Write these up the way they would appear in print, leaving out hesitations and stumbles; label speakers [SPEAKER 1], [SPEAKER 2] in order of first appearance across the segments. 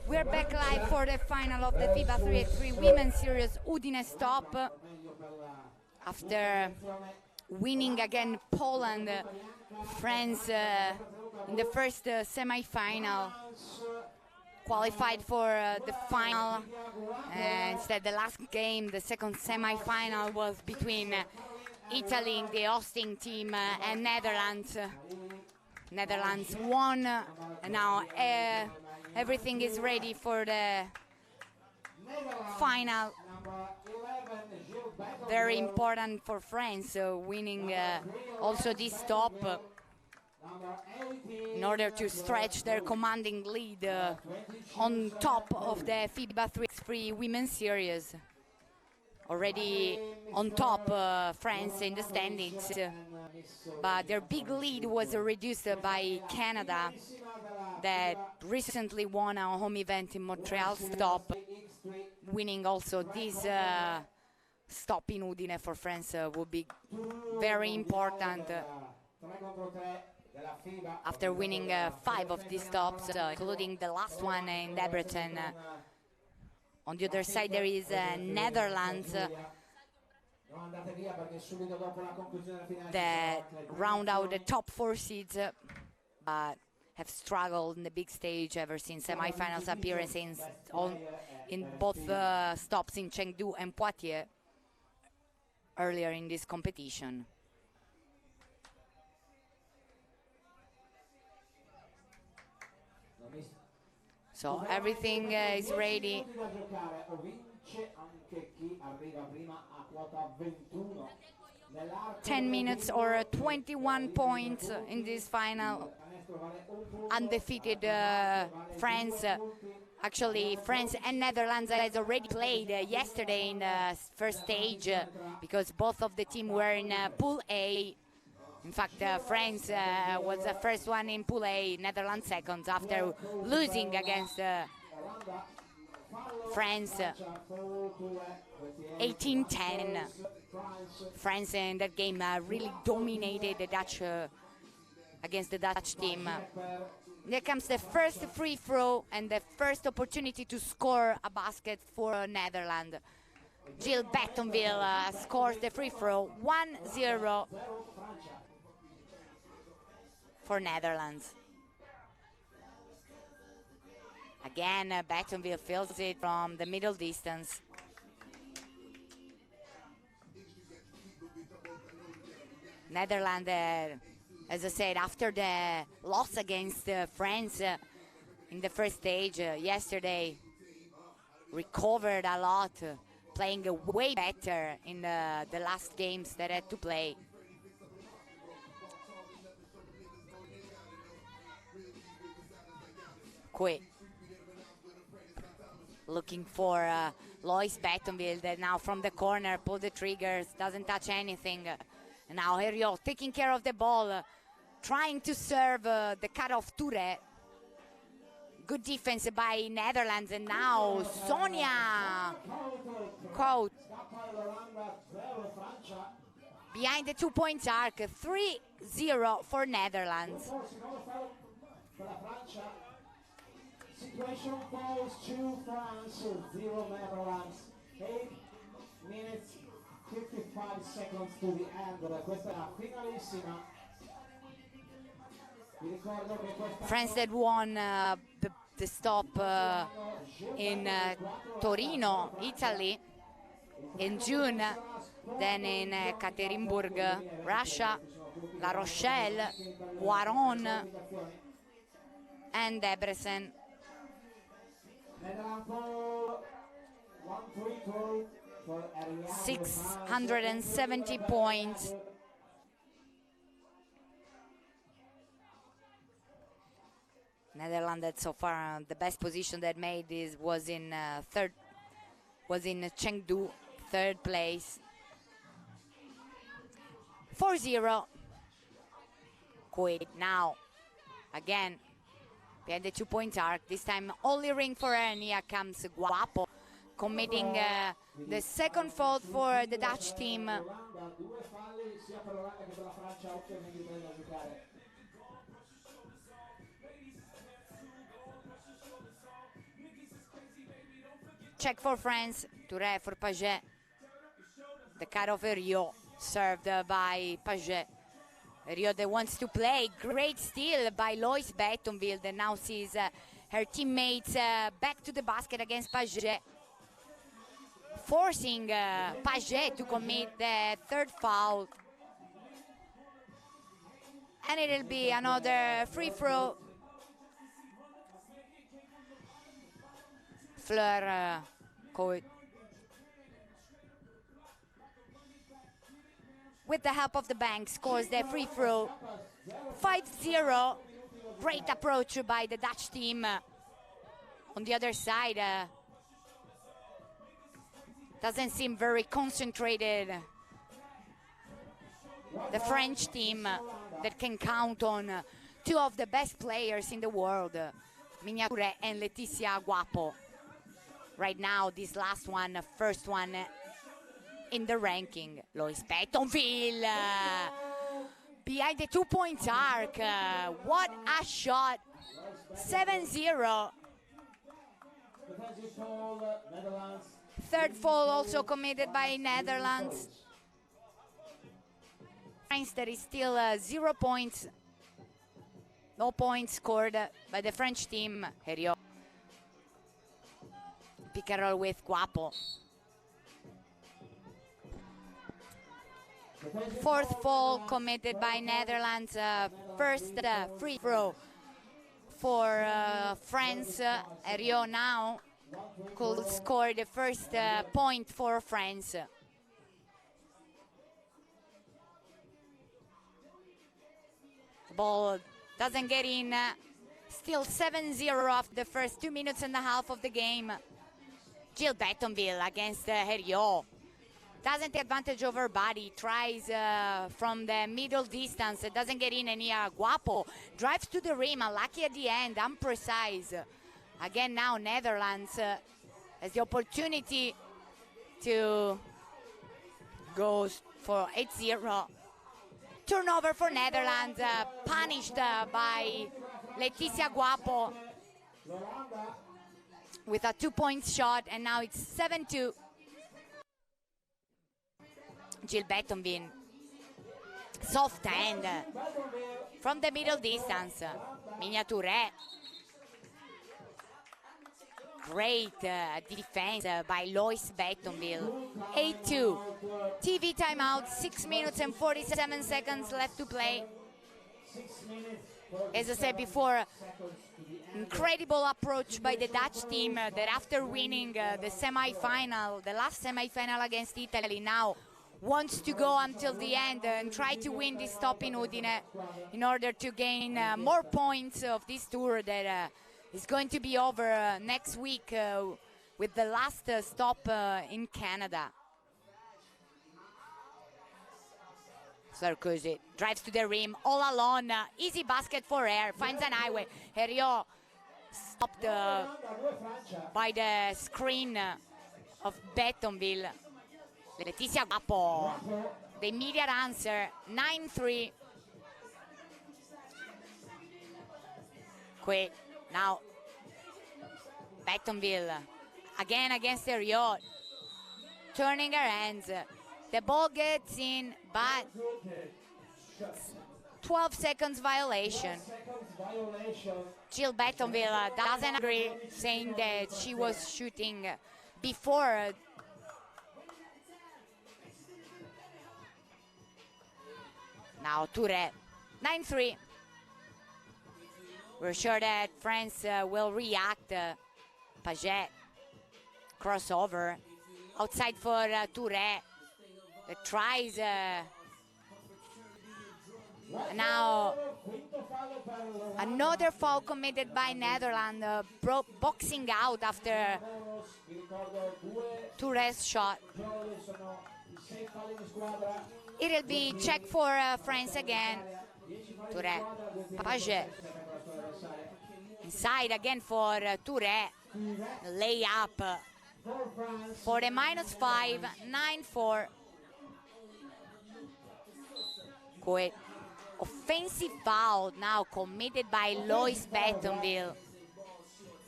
[SPEAKER 1] We're back live for the final of the FIBA 3x3 Women's Series Udine stop. After winning again Poland, France in the first semi-final, qualified for the final. Instead, the last game, the second semi-final, was between Italy, the hosting team, and Netherlands. Netherlands won, and now everything is ready for the final. Very important for France, winning also this stop in order to stretch their commanding lead on top of the FIBA 3x3 Women's Series. Already on top, France in the standings, but their big lead was reduced by Canada, that recently won a home event in Montreal stop, winning also this stop in Udine for France would be very important. After winning 5 of these stops, including the last one in Debrecen. On the other side, there is Netherlands that round out the top 4 seeds, but have struggled in the big stage ever since semi-finals appearances in both stops in Chengdu and Poitiers earlier in this competition. So everything is ready. 10 minutes or 21 points in this final. Undefeated France. Actually, France and Netherlands has already played yesterday in the first stage because both of the teams were in Pool A. In fact, France was the first one in Pool A, Netherlands second, after losing against France 18-10. France in that game really dominated the Dutch against the Dutch team. Here comes the first free throw and the first opportunity to score a basket for Netherlands. Jill Bettonville scores the free throw, 1-0 for Netherlands. Again, Bettonville fills it from the middle distance. Netherlands, as I said, after the loss against France in the first stage yesterday, recovered a lot, playing way better in the last games that had to play. Quick. Looking for Lois Bettonville, that now from the corner pull the triggers, doesn't touch anything. And now Herriot taking care of the ball, trying to serve the cut-off Toure. Good defense by Netherlands, and now Sonia Coat behind the 2-point arc, 3-0 for Netherlands.
[SPEAKER 2] Situation goes to France, 0 Netherlands, 8 minutes, 55 seconds to the end. Questa è la finalissima. Vi ricordo che questa
[SPEAKER 1] France that won the stop in Torino, Italy, in June, then in Ekaterinburg, Russia, La Rochelle, Voiron, and Debrecen. 670 points. Netherlands that so far the best position that made this was in Chengdu, 3rd place. 4-0. Quit now. Again. Behind the 2-point arc, this time only ring for her, and here comes Guapo, committing the second fault for the Dutch team. Check for France, Touré for Paget. The cut of Herriot, served by Paget. Herriot that wants to play. Great steal by Lois Bettonville that now sees her teammates back to the basket against Paget, forcing Paget to commit the third foul. And it'll be another free throw. Fleur Coit, with the help of the bank, scores the free throw. 5-0. Great approach by the Dutch team. On the other side, doesn't seem very concentrated. The French team that can count on two of the best players in the world, Miniature and Laetitia Guapo. Right now, this last one, first one in the ranking. Lois Bettonville behind the 2-point arc. What a shot. 7-0. Third foul also committed by Netherlands. France that is still 0 points. No points scored by the French team. Herriot. Pick and roll with Guapo. Fourth foul committed by Netherlands. First free throw for France. Herriot now could score the first point for France. The ball doesn't get in. Still 7-0 after the first 2 minutes and a half of the game. Jill Bettonville against Herriot. Doesn't take advantage of her body. Tries from the middle distance. Doesn't get in, and here Guapo drives to the rim. Unlucky at the end. Unprecise. Again now Netherlands has the opportunity to go for 8-0. Turnover for Netherlands. Punished by Laetitia Guapo with a 2-point shot, and now it's 7-2. Jill Bettonville, soft hand from the middle distance. Miniature. Great defense by Lois Bettonville. 8-2. TV timeout, 6 minutes and 47 seconds left to play. As I said before, incredible approach by the Dutch team that after winning the semi-final, the last semi-final against Italy, now wants to go until the end and try to win this stop in Udine in order to gain more points of this tour that is going to be over next week with the last stop in Canada. Sarkozy drives to the rim all alone. Easy basket for her. Finds an highway. Herriot stopped by the screen of Bettonville. Laetitia Guapo. The immediate answer. 9-3. Quick. Now Bettonville again against Herriot. Turning her hands. The ball gets in, but 12 seconds violation. Jill Bettonville doesn't agree, saying that she was shooting before. Now Touré, 9-3. We're sure that France will react. Paget, crossover, outside for Touré. That tries now another foul committed by Netherlands, boxing out after Touré's shot. It'll be check for France again. Touré, Paget. Inside again for Touré. Layup for the -5, 9-4. Quick. Offensive foul now committed by Lois Bettonville.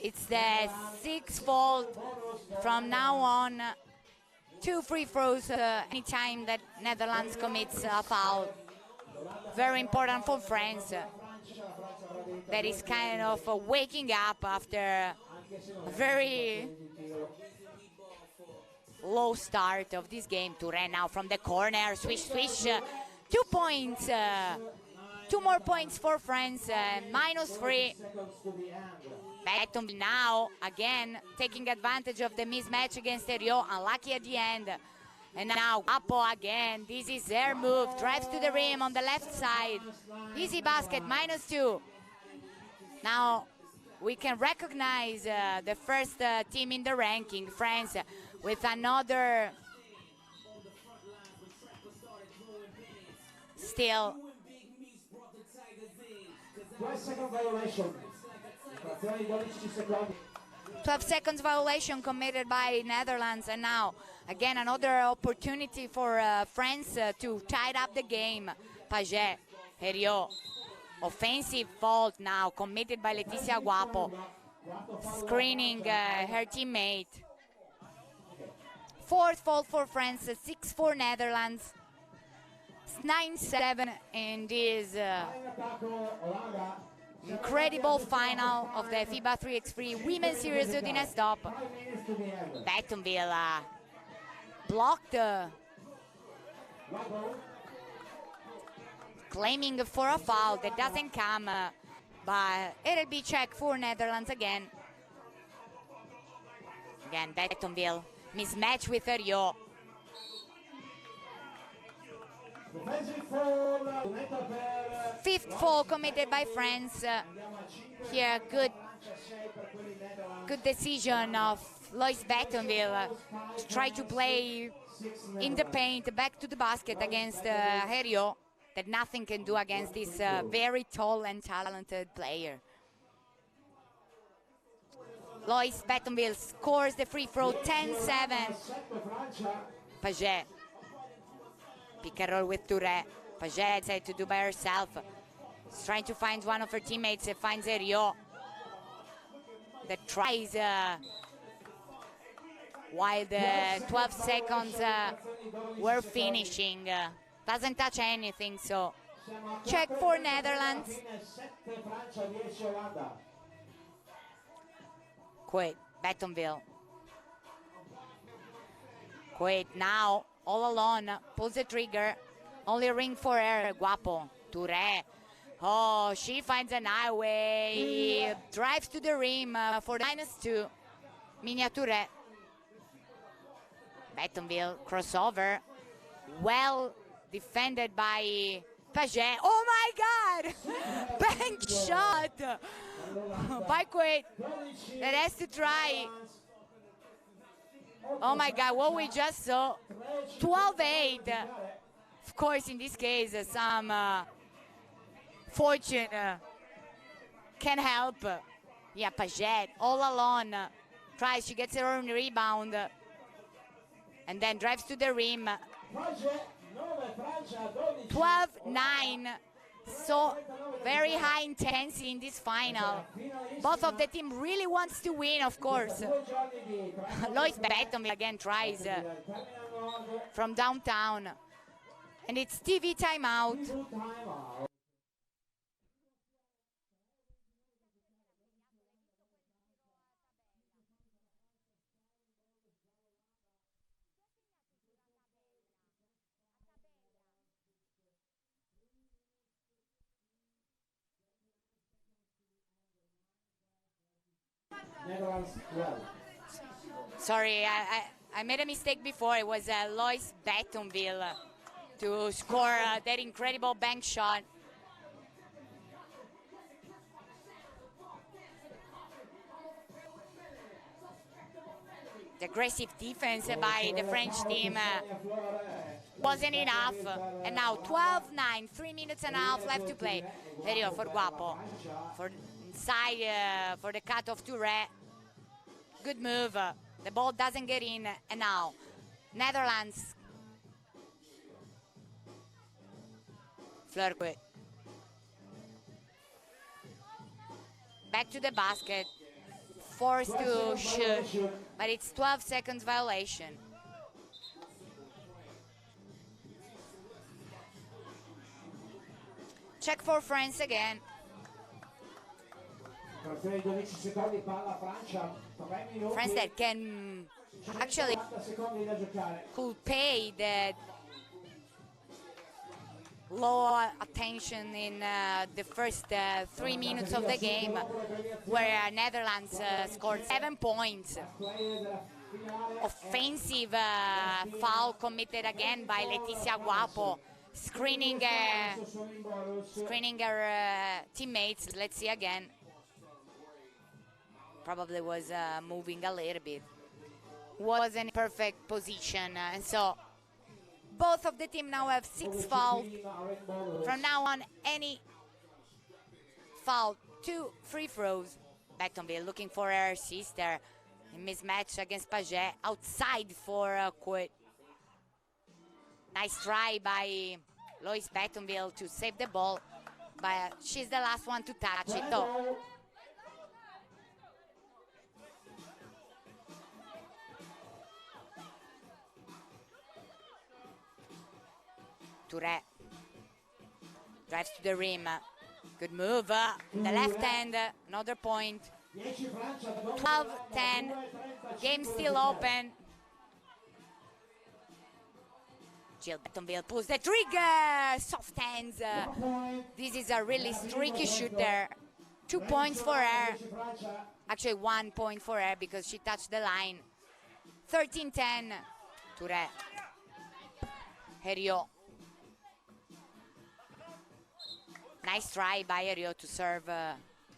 [SPEAKER 1] It's the sixth fault from now on. 2 free throws anytime that Netherlands commits a foul. Very important for France. That is kind of waking up after a very low start of this game. Touré now from the corner, swish. 2 points. 2 more points for France, -3. Beton now, again, taking advantage of the mismatch against Rio, unlucky at the end. And now Guapo again, this is their move, drives to the rim on the left side. Easy basket, -2. Now we can recognize the first team in the ranking, France, with another still 12 seconds violation committed by Netherlands, and now again another opportunity for France to tie up the game. Paget, Herriot, offensive fault now committed by Letizia Guapo, screening her teammate. Fourth fault for France, 6 for Netherlands. 9-7 in this incredible final of the FIBA 3x3 Women's Series Udine stop. Betonville blocked, claiming for a foul that doesn't come, but it'll be checked for Netherlands again. Again, Betonville mismatch with Rio. Fifth foul committed by France. Here, good decision of Lois Betonville to try to play in the paint, back to the basket against Herriot, that nothing can do against this very tall and talented player. Lois Betonville scores the free throw, 10-7. Paget. Pick and roll with Touré. Paget said to do by herself. She's trying to find one of her teammates. Finds Herriot. That tries while the 12 seconds were finishing. Doesn't touch anything, so check for Netherlands. Quit, Betonville. Quit now, all alone, pulls the trigger. Only ring for her, Guapo. Touré. Oh, she finds an highway. Drives to the rim for the -2. Minia Touré. Betonville, crossover. Well defended by Paget. Oh my God! Bank shot by Quaid. That has to try. Oh my God, what we just saw. 12-8. Of course, in this case, some fortune can help. Yeah, Paget all alone. Tries, she gets her own rebound. And then drives to the rim. 12-9. So very high intensity in this final. Both of the team really wants to win, of course. Lois Betonville again tries from downtown. And it's TV timeout. Sorry, I made a mistake before. It was Lois Betonville to score that incredible bank shot. The aggressive defense by the French team wasn't enough. And now 12-9, 3 minutes and a half left to play. Herriot for Guapo. For inside for the cut of Touré. Good move. The ball doesn't get in. And now Netherlands. Fleur-Quet. Back to the basket. forced to shoot, but it's 12 seconds violation. Check for France again. France that can actually could pay the low attention in the first 3 minutes of the game, where Netherlands scored 7 points. Offensive foul committed again by Letizia Guapo, screening her teammates. Let's see again. Probably was moving a little bit. Was in perfect position, and so both of the team now have 6 fouls. From now on, any foul, 2 free throws. Bettonville looking for her sister. Mismatch against Paget, outside for Quit. Nice try by Lois Bettonville to save the ball, but she's the last one to touch it though. Touré drives to the rim. Good move. The left hand, another point. 12-10. Game still open. Jill Bettonville pulls the trigger. Soft hands. This is a really streaky shooter. 2 points for her. Actually, 1 point for her because she touched the line. 13-10. Touré. Herriot. Nice try by Herriot to serve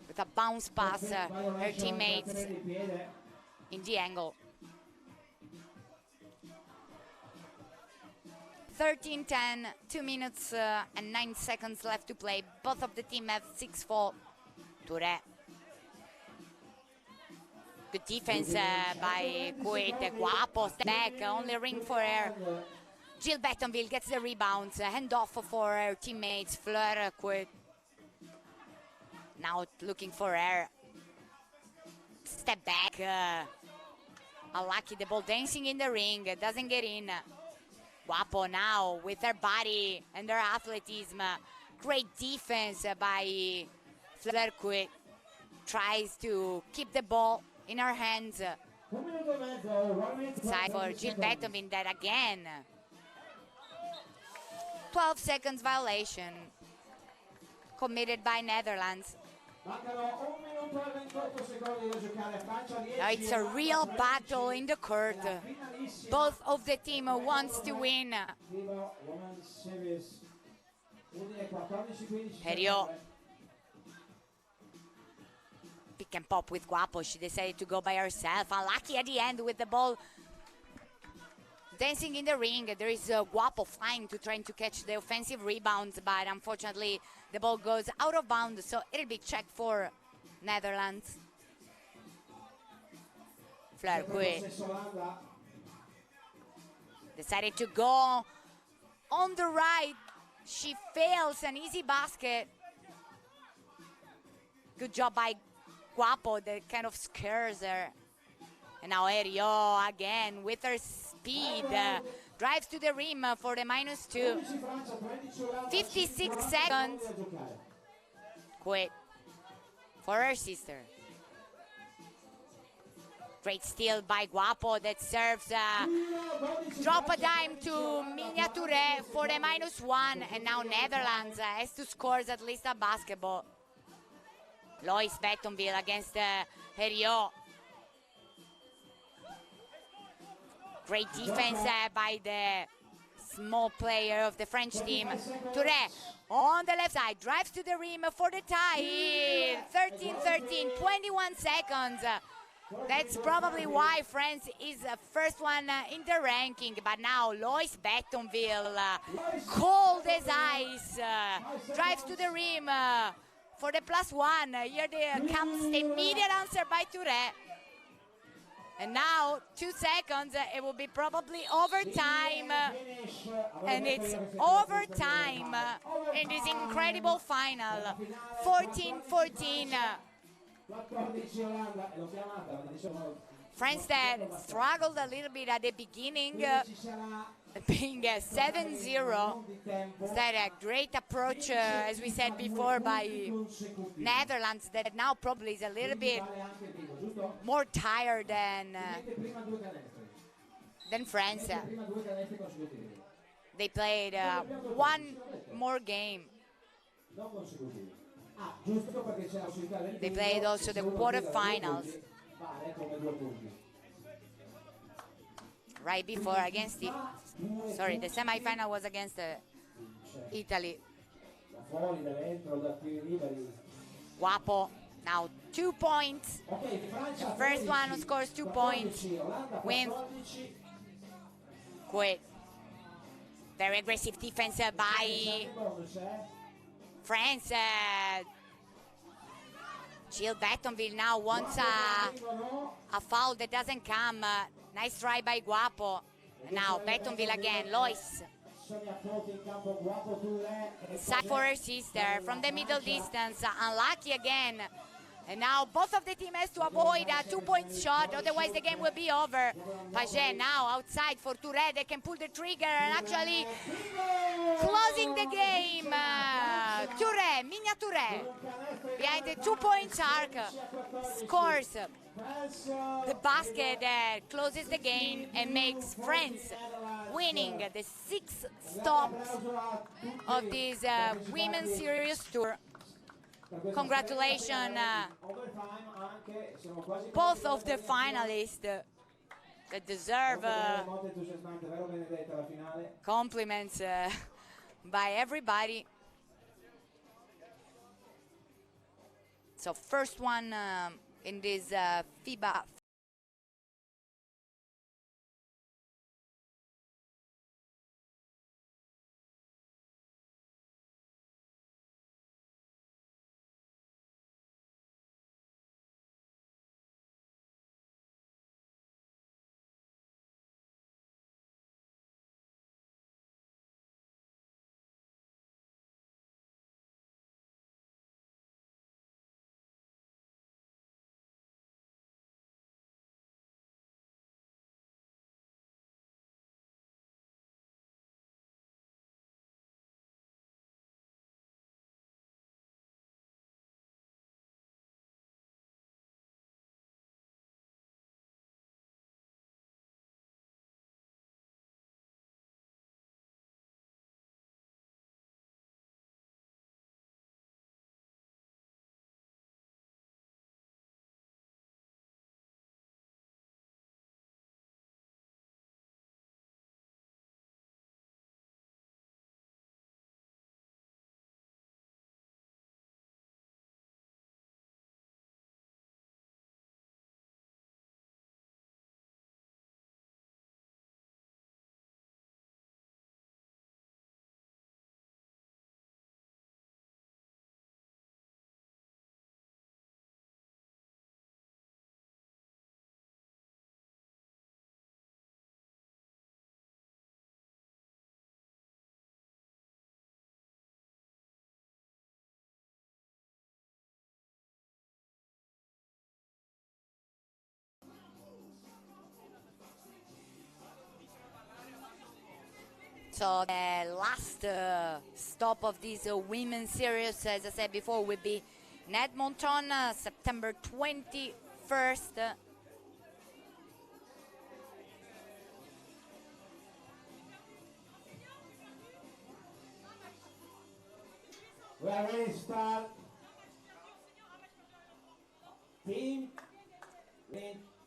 [SPEAKER 1] with a bounce pass her teammates in the angle. 13-10, 2 minutes and 9 seconds left to play. Both of the team have 6 fouls. Touré. Good defense by Kuwait. Guapo, step back, only ring for her. Jill Bettonville gets the rebounds, hand off for her teammates. Fleur Kuwait. Now looking for her. Step back. Unlucky, the ball dancing in the ring, doesn't get in. Guapo now with her body and her athleticism. Great defense by Fleur Kuwait. Tries to keep the ball in her hands. Side for Jill Bettonville that again. 12 seconds violation committed by Netherlands. Now it's a real battle in the court. Both of the team wants to win. Herriot. Pick and pop with Guapo. She decided to go by herself. Unlucky at the end with the ball dancing in the ring. There is Guapo flying to trying to catch the offensive rebounds, but unfortunately the ball goes out of bounds, so it'll be checked for Netherlands. Fleur Kuwait decided to go on the right. She fails an easy basket. Good job by Guapo, that kind of scares her. And now Herriot again with her speed. Drives to the rim for the -2. 56 seconds. Quit for her sister. Great steal by Guapo that serves. Drop a dime to Minia Touré for the -1. And now Netherlands has to score at least a basketball. Lois Bettonville against Herriot. Great defense by the small player of the French team. Touré on the left side, drives to the rim for the tie. 13-13, 21 seconds. That's probably why France is first one in the ranking. But now Lois Bettonville, cold as ice, drives to the rim for the +1. Here comes the immediate answer by Touré. And now, 2 seconds, it will be probably overtime. And it's overtime in this incredible final. 14-14.
[SPEAKER 2] 14 Olanda, e l'ho chiamata, ma diciamo
[SPEAKER 1] France that struggled a little bit at the beginning,
[SPEAKER 2] ci sarà
[SPEAKER 1] being 7-0. Is that a great approach, as we said before, by Netherlands, that now probably is a little bit
[SPEAKER 2] anche il titolo, giusto?
[SPEAKER 1] more tired than
[SPEAKER 2] Prima due canestri.
[SPEAKER 1] France.
[SPEAKER 2] Prima due canestri consecutivi.
[SPEAKER 1] They played one more game.
[SPEAKER 2] Non consecutivi. Ah, giusto perché c'è la possibilità del
[SPEAKER 1] They
[SPEAKER 2] titolo,
[SPEAKER 1] played also the
[SPEAKER 2] se uno
[SPEAKER 1] quarterfinals
[SPEAKER 2] tira 2 punti, vale come 2 punti.
[SPEAKER 1] right before against the, sorry, the semi-final was against Italy.
[SPEAKER 2] Da fuori, da dentro, da tiri liberi.
[SPEAKER 1] Guapo, now 2 points.
[SPEAKER 2] Ok, Francia
[SPEAKER 1] The first one who scores 2 points
[SPEAKER 2] 14, Olanda
[SPEAKER 1] wins.
[SPEAKER 2] 14.
[SPEAKER 1] Quit. Very aggressive defense by
[SPEAKER 2] Bonus,
[SPEAKER 1] France. Jill Bettonville now wants a foul that doesn't come. Nice try by Guapo. And now Bettonville again. Lois.
[SPEAKER 2] Sonia Proti in campo, Guapo Touré.
[SPEAKER 1] Side for her sister from the middle distance. Unlucky again. And now both of the team has to avoid a 2-point shot, otherwise the game will be over. Paget now outside for Touré. They can pull the trigger and actually closing the game. Touré, Migna Touré, behind the 2-point arc, scores the basket that closes the game and makes France winning the 6th stop of this Women's Series Tour. Congratulations, both of the finalists that deserve compliments by everybody. So first one in this FIBA So the last stop of this women's series, as I said before, will be in Edmonton, September 21st.
[SPEAKER 2] We are ready to start. Team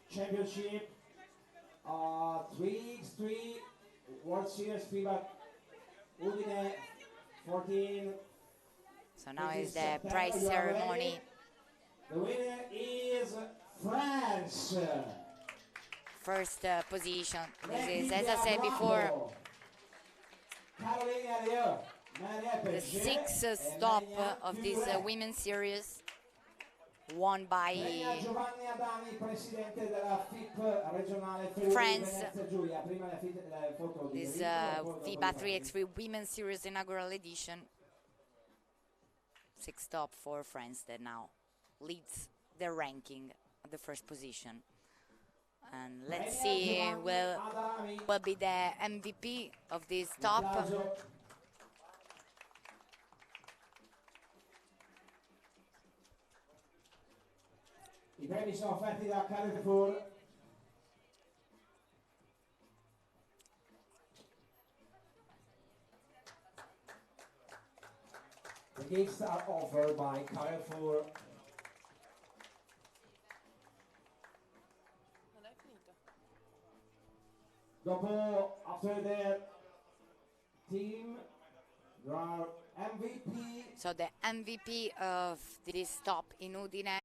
[SPEAKER 2] Championship 3x3 World Series FIBA Udine 14.
[SPEAKER 1] So now is the prize ceremony.
[SPEAKER 2] The winner is France.
[SPEAKER 1] First position. This is, as I said before, the 6th stop of this women's series, won by France. This FIBA 3x3 Women's Series inaugural edition. 6th stop for France that now leads the ranking, the first position. And let's see will be the MVP of this top.
[SPEAKER 2] I premi sono offerti da Carrefour. The gifts are offered by Carrefour. Dopo, after the team, there are MVP.
[SPEAKER 1] So the MVP of this top in Udine.